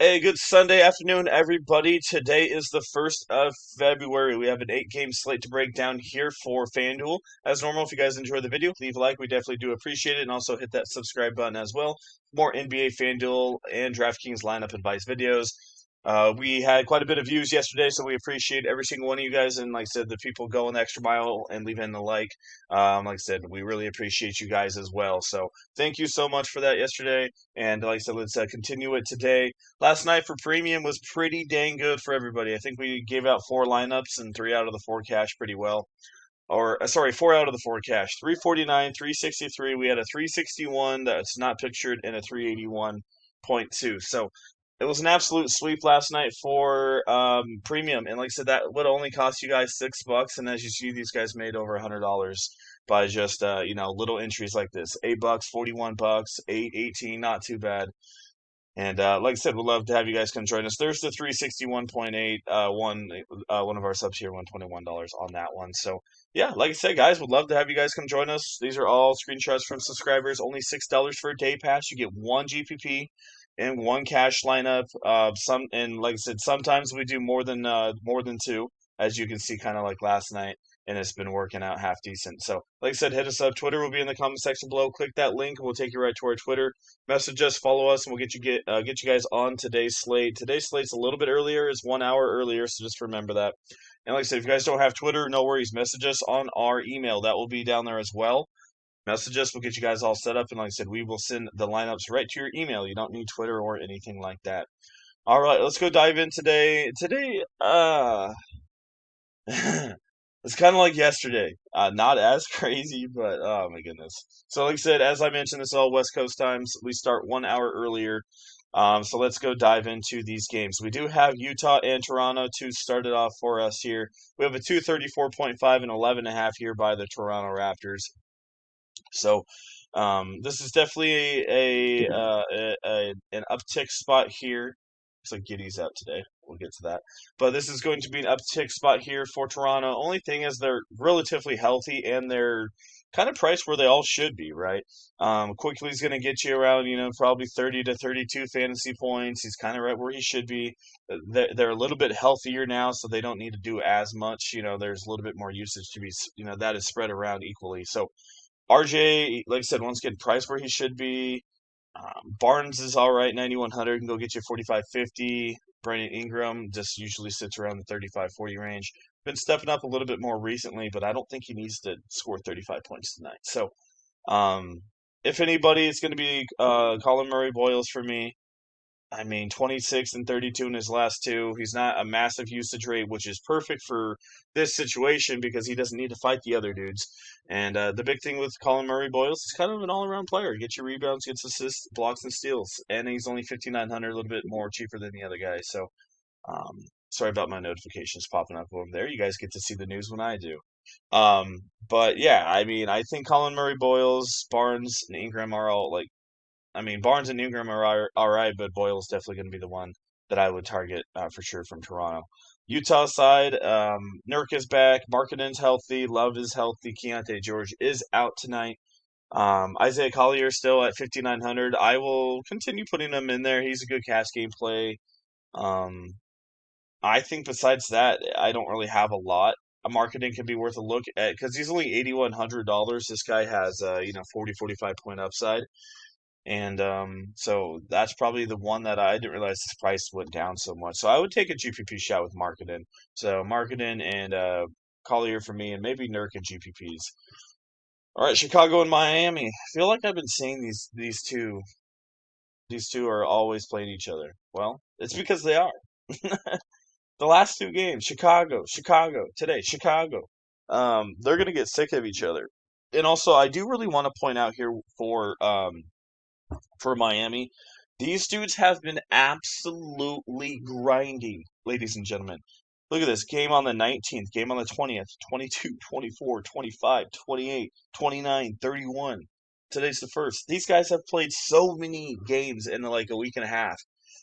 Hey, good Sunday afternoon, everybody. Today is the 1st of February. We have an 8 game slate to break down here for Fanduel. As normal, if you guys enjoy the video, leave a like. We definitely do appreciate it. And also hit that subscribe button as well. More NBA, Fanduel, and DraftKings lineup advice videos. We had quite a bit of views yesterday, so we appreciate every single one of you guys. And like I said, the people going the extra mile and leaving the like. Like I said, we really appreciate you guys as well. So thank you so much for that yesterday. And like I said, let's continue it today. Last night for premium was pretty dang good for everybody. I think we gave out 4 lineups and 3 out of the 4 cash pretty well. Or sorry, 4 out of the 4 cash. 349, 363. We had a 361 that's not pictured and a 381.2. So it was an absolute sweep last night for premium. And like I said, that would only cost you guys $6. And as you see, these guys made over $100 by just little entries like this. $8, $41, 8, 18, not too bad. And like I said, we'd love to have you guys come join us. There's the 361.8 one of our subs here, $121 on that one. So yeah, like I said, guys, would love to have you guys come join us. These are all screenshots from subscribers. Only $6 for a day pass. You get one GPP and one cash lineup. Like I said, sometimes we do more than two, as you can see, kind of like last night. And it's been working out half decent. So, like I said, hit us up. Twitter will be in the comment section below. Click that link, and we'll take you right to our Twitter. Message us, follow us, and we'll get you guys on today's slate. Today's slate's a little bit earlier; it's 1 hour earlier, so just remember that. And like I said, if you guys don't have Twitter, no worries. Message us on our email; that will be down there as well. Message us; we'll get you guys all set up, and like I said, we will send the lineups right to your email. You don't need Twitter or anything like that. All right, let's go dive in today. It's kind of like yesterday. Not as crazy, but oh my goodness. So, like I said, as I mentioned, this is all West Coast times. We start 1 hour earlier. So let's go dive into these games. We do have Utah and Toronto to start it off for us here. We have a 234.5 and 11.5 here by the Toronto Raptors. So this is definitely an uptick spot here. Looks like Giddy's out today. We'll get to that. But this is going to be an uptick spot here for Toronto. Only thing is they're relatively healthy and they're kind of priced where they all should be, right? Quickly is going to get you around, probably 30 to 32 fantasy points. He's kind of right where he should be. They're a little bit healthier now, so they don't need to do as much. There's a little bit more usage to be, that is spread around equally. So RJ, like I said, once again, priced where he should be. Barnes is all right, 9,100 can go get you 45.50. Brandon Ingram just usually sits around the 35-40 range. Been stepping up a little bit more recently, but I don't think he needs to score 35 points tonight. So, if anybody, it's going to be Colin Murray Boyles for me. I mean, 26 and 32 in his last two. He's not a massive usage rate, which is perfect for this situation because he doesn't need to fight the other dudes. And the big thing with Colin Murray Boyles is kind of an all-around player. Gets you rebounds, gets assists, blocks, and steals. And he's only 5,900, a little bit more cheaper than the other guys. So, sorry about my notifications popping up over there. You guys get to see the news when I do. But yeah, I mean, I think Colin Murray Boyles, Barnes, and Ingram are all like, Barnes and Ingram are all right, but Boyle's definitely going to be the one that I would target for sure from Toronto. Utah side, Nurk is back, Markkanen's healthy, Love is healthy, Keontae George is out tonight. Isaiah Collier still at 5,900. I will continue putting him in there. He's a good cash game play. Um, I think besides that, I don't really have a lot. A marketing could be worth a look at because he's only $8,100. This guy has 40, 45 point upside. And so that's probably the one that I didn't realize his price went down so much. So I would take a GPP shot with Marketing. So Marketing and Collier for me, and maybe Nurk and GPPs. All right, Chicago and Miami. I feel like I've been seeing these two. These two are always playing each other. Well, it's because they are. The last two games, Chicago, today, Chicago. They're gonna get sick of each other. And also, I do really want to point out here for Miami. These dudes have been absolutely grinding, ladies and gentlemen. Look at this game on the 19th, game on the 20th, 22, 24, 25, 28, 29, 31. Today's the first. These guys have played so many games in like a week and a half.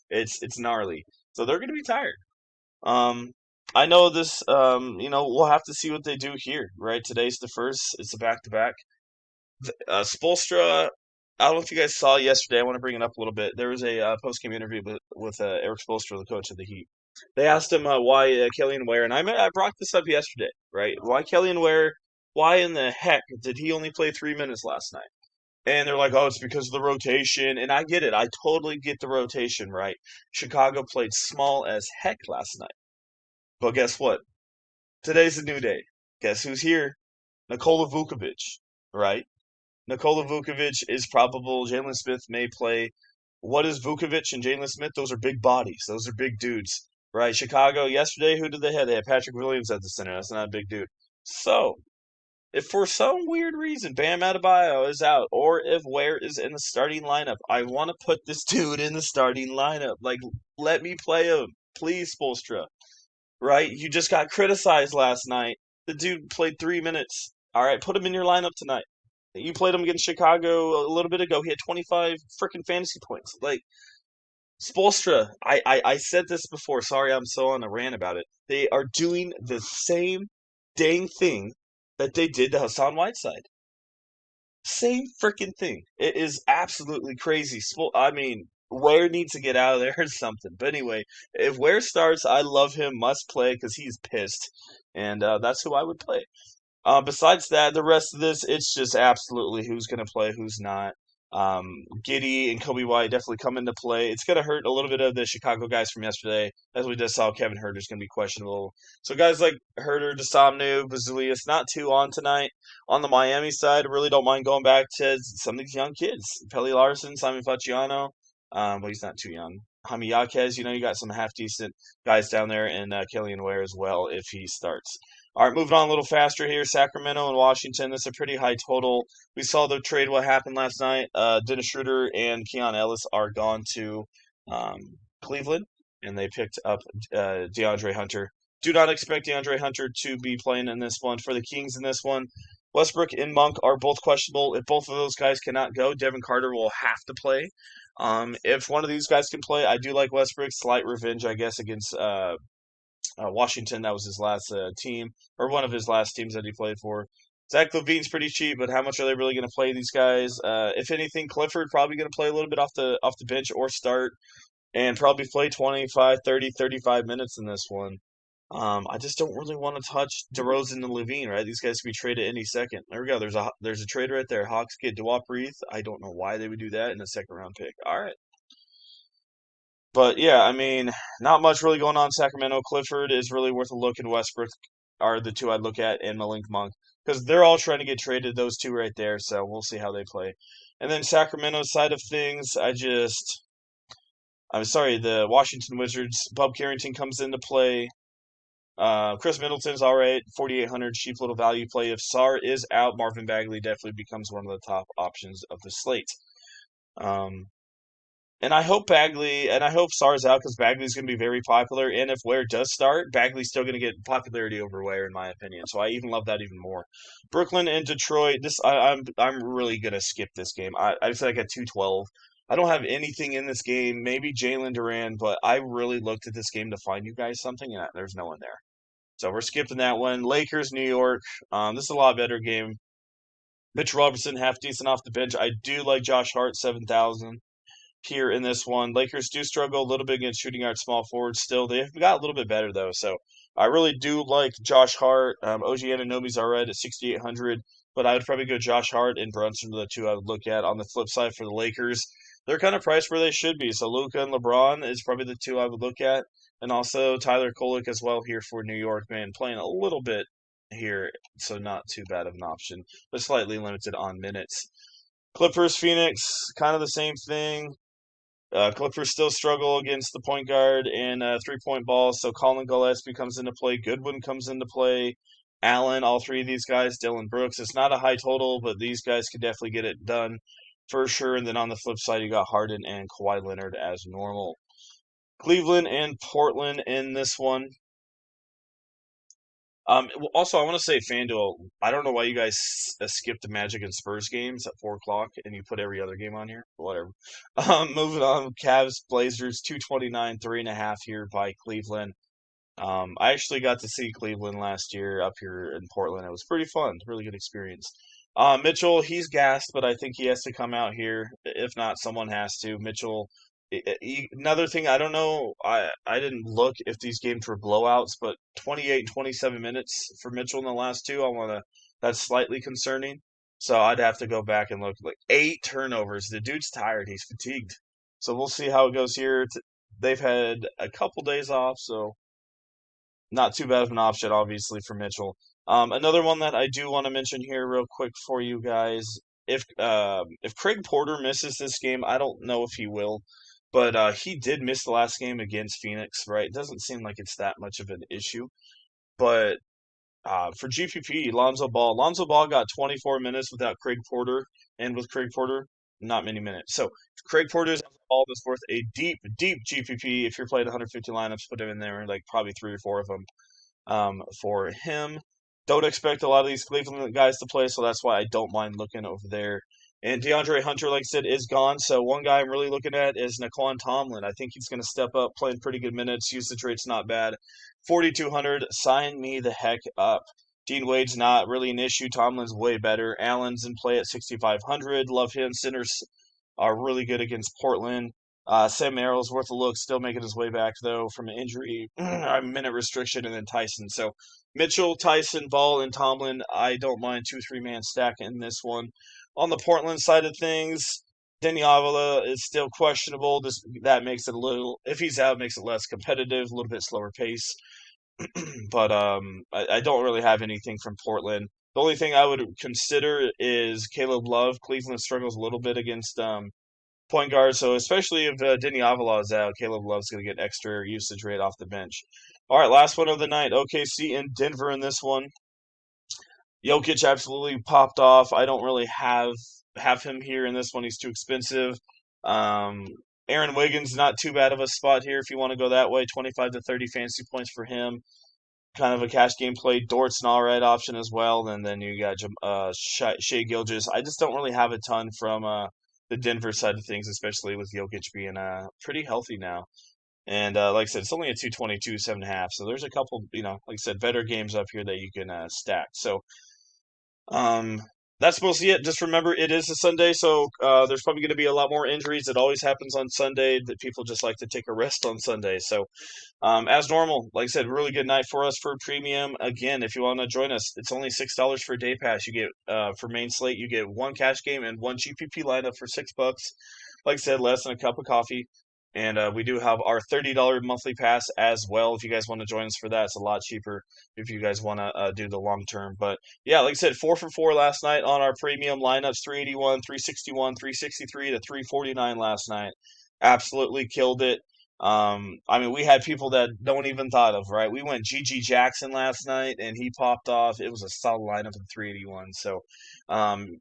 It's gnarly. So they're going to be tired. Um, I know this. We'll have to see what they do here. Right, today's the first. It's a back to back. Spolstra, I don't know if you guys saw yesterday. I want to bring it up a little bit. There was a post game interview Eric Spoelstra, the coach of the Heat. They asked him why Killian Ware, and I brought this up yesterday, right? Why Killian Ware? Why in the heck did he only play 3 minutes last night? And they're like, oh, it's because of the rotation. And I get it. I totally get the rotation, right? Chicago played small as heck last night. But guess what? Today's a new day. Guess who's here? Nikola Vukovic, right? Nikola Vukovic is probable. Jalen Smith may play. What is Vukovic and Jalen Smith? Those are big bodies. Those are big dudes, right? Chicago, yesterday, who did they have? They had Patrick Williams at the center. That's not a big dude. So, if for some weird reason Bam Adebayo is out, or if Ware is in the starting lineup, I want to put this dude in the starting lineup. Like, let me play him. Please, Spolstra. Right? You just got criticized last night. The dude played 3 minutes. All right, put him in your lineup tonight. You played him against Chicago a little bit ago. He had 25 freaking fantasy points. Like, Spolstra, I said this before. Sorry I'm so on a rant about it. They are doing the same dang thing that they did to Hassan Whiteside. Same freaking thing. It is absolutely crazy. I mean, Ware needs to get out of there or something. But anyway, if Ware starts, I love him. Must play because he's pissed. And that's who I would play. Besides that, the rest of this, it's just absolutely who's going to play, who's not. Giddy and Kobe White definitely come into play. It's going to hurt a little bit of the Chicago guys from yesterday. As we just saw, Kevin Huerter's going to be questionable. So guys like Huerter, Desamnu, Bazilius, not too on tonight. On the Miami side, I really don't mind going back to some of these young kids. Pelly Larson, Simon Facciano. But he's not too young. Jaime Jaquez, you got some half-decent guys down there, and Killian Ware as well if he starts. All right, moving on a little faster here. Sacramento and Washington. This is a pretty high total. We saw the trade what happened last night. Dennis Schroeder and Keon Ellis are gone to Cleveland, and they picked up DeAndre Hunter. Do not expect DeAndre Hunter to be playing in this one. For the Kings in this one, Westbrook and Monk are both questionable. If both of those guys cannot go, Devin Carter will have to play. If one of these guys can play, I do like Westbrook. Slight revenge, I guess, against Washington. That was his last team, or one of his last teams that he played for. Zach LaVine's pretty cheap, but how much are they really going to play these guys? If anything, Clifford probably going to play a little bit off the bench or start, and probably play 25, 30, 35 minutes in this one. I just don't really want to touch DeRozan and Levine, right? These guys could be traded any second. There we go. There's a trade right there. Hawks get Dewap Reith. I don't know why they would do that in a second round pick. All right. But yeah, I mean, not much really going on in Sacramento. Clifford is really worth a look, and Westbrook are the two I'd look at, and Malink Monk, because they're all trying to get traded, those two right there, so we'll see how they play. And then Sacramento's side of things, I'm sorry, the Washington Wizards, Bub Carrington comes into play. Chris Middleton's all right, 4,800, cheap little value play. If Sarr is out, Marvin Bagley definitely becomes one of the top options of the slate. And I hope Sarr's out because Bagley's going to be very popular. And if Ware does start, Bagley's still going to get popularity over Ware, in my opinion. So I even love that even more. Brooklyn and Detroit. I'm really going to skip this game. I said I got 212. I don't have anything in this game. Maybe Jalen Duran, but I really looked at this game to find you guys something, and there's no one there. So we're skipping that one. Lakers, New York. This is a lot better game. Mitch Robertson, half decent off the bench. I do like Josh Hart, 7,000 here in this one. Lakers do struggle a little bit against shooting guard small forwards still. They've got a little bit better, though. So I really do like Josh Hart. OG Anunoby's all right at 6,800, but I would probably go Josh Hart and Brunson are the two I would look at. On the flip side for the Lakers, they're kind of priced where they should be. So Luka and LeBron is probably the two I would look at. And also Tyler Kolek as well here for New York, man, playing a little bit here, so not too bad of an option, but slightly limited on minutes. Clippers, Phoenix, kind of the same thing. Clippers still struggle against the point guard and three-point balls, so Colin Gillespie comes into play. Goodwin comes into play. Allen, all three of these guys. Dylan Brooks. It's not a high total, but these guys could definitely get it done for sure. And then on the flip side, you got Harden and Kawhi Leonard as normal. Cleveland and Portland in this one. Also, I want to say FanDuel. I don't know why you guys skipped the Magic and Spurs games at 4 o'clock and you put every other game on here. Whatever. Moving on, Cavs, Blazers, 229, 3.5 here by Cleveland. I actually got to see Cleveland last year up here in Portland. It was pretty fun, really good experience. Mitchell, he's gassed, but I think he has to come out here. If not, someone has to. Mitchell Another thing, I don't know, I didn't look if these games were blowouts, but 28 and 27 minutes for Mitchell in the last two, that's slightly concerning. So I'd have to go back and look. Like 8 turnovers. The dude's tired. He's fatigued. So we'll see how it goes here. They've had a couple days off, so not too bad of an option, obviously, for Mitchell. Another one that I do want to mention here, real quick, for you guys. If Craig Porter misses this game, I don't know if he will, but he did miss the last game against Phoenix, right? It doesn't seem like it's that much of an issue, but for GPP, Lonzo Ball got 24 minutes without Craig Porter, and with Craig Porter, not many minutes. So Craig Porter's ball is worth a deep, deep GPP. If you're playing 150 lineups, put him in there, like probably 3 or 4 of them for him. Don't expect a lot of these Cleveland guys to play, so that's why I don't mind looking over there. And DeAndre Hunter, like I said, is gone. So one guy I'm really looking at is Naquan Tomlin. I think he's going to step up, playing pretty good minutes. Usage rate's not bad. 4,200. Sign me the heck up. Dean Wade's not really an issue. Tomlin's way better. Allen's in play at 6,500. Love him. Sinners are really good against Portland. Sam Merrill's worth a look, still making his way back, though, from an injury, a minute restriction, and then Tyson. So Mitchell, Tyson, Ball, and Tomlin, I don't mind 2-3 man stack in this one. On the Portland side of things, Denny Avila is still questionable. That makes it a little, if he's out, makes it less competitive, a little bit slower pace. But I don't really have anything from Portland. The only thing I would consider is Caleb Love. Cleveland struggles a little bit against point guard. So especially if Denny Avila is out, Caleb Love's going to get extra usage rate off the bench. All right, last one of the night. OKC in Denver in this one. Jokic absolutely popped off. I don't really have him here in this one. He's too expensive. Um, Aaron Wiggins, not too bad of a spot here if you want to go that way. 25 to 30 fantasy points for him. Kind of a cash game play. Dort's an all right option as well. And then you got Shea Gilgeous. I just don't really have a ton from the Denver side of things, especially with Jokic being pretty healthy now. And like I said, it's only a 222, 7.5. So there's a couple, like I said, better games up here that you can stack. So um, that's mostly it. Just remember, it is a Sunday, so there's probably going to be a lot more injuries. It always happens on Sunday that people just like to take a rest on Sunday. So as normal, like I said, really good night for us for premium. Again, if you want to join us, it's only $6 for a day pass. You get for main slate, you get one cash game and one GPP lineup for $6. Like I said, less than a cup of coffee. And we do have our $30 monthly pass as well. If you guys want to join us for that, it's a lot cheaper if you guys want to do the long term. But yeah, like I said, 4 for 4 last night on our premium lineups, 381, 361, 363 to 349 last night. Absolutely killed it. I mean, we had people that no one even thought of, right? We went GG Jackson last night, and he popped off. It was a solid lineup at 381. So,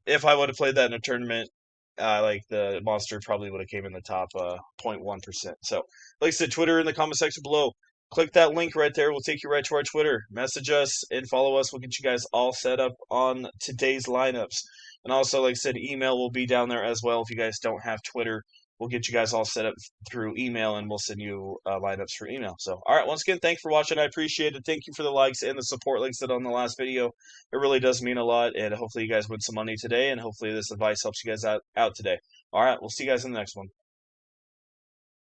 if I would have played that in a tournament, like the monster probably would have came in the top 0.1%. So, like I said, Twitter in the comment section below. Click that link right there. We'll take you right to our Twitter. Message us and follow us. We'll get you guys all set up on today's lineups. And also, like I said, email will be down there as well. If you guys don't have Twitter, we'll get you guys all set up through email, and we'll send you lineups for email. So, all right, once again, thanks for watching. I appreciate it. Thank you for the likes and the support, like I said on the last video. It really does mean a lot, and hopefully you guys win some money today, and hopefully this advice helps you guys out today. All right, we'll see you guys in the next one.